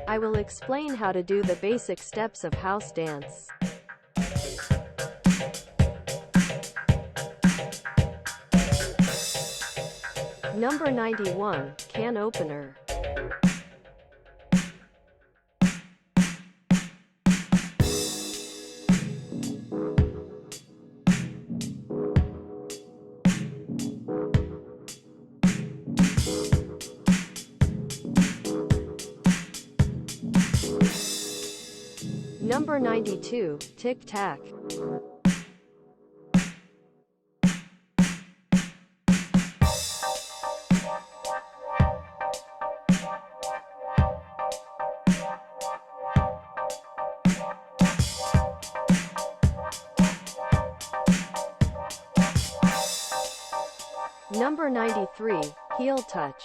I will explain how to do the basic steps of house dance. Number 91, can opener. Number 92, tic-tac. Number 93, heel touch.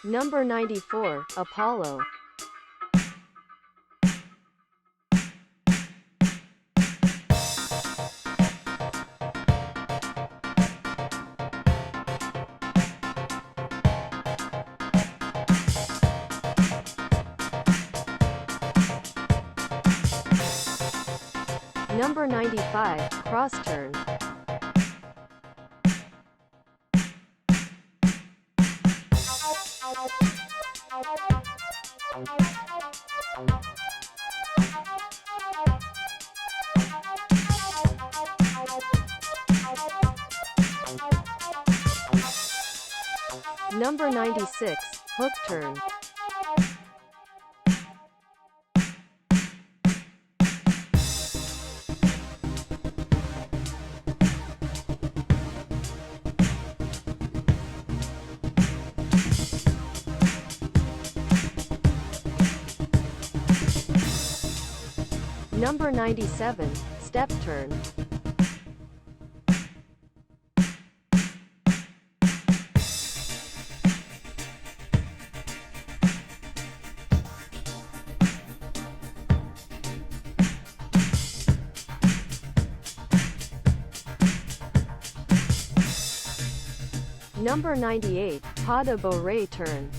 Number 94, Apollo. Number 95, cross turn. Number 96, hook turn. Number 97, step turn. Number 98, pas de bourrée turn.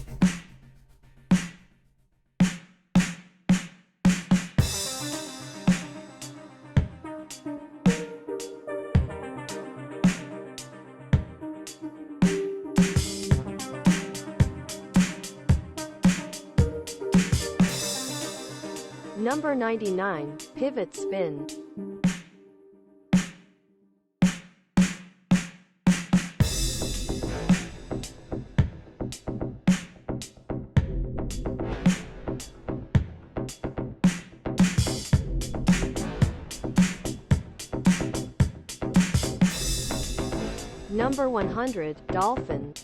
Number 99, pivot spin. Number 100, dolphin.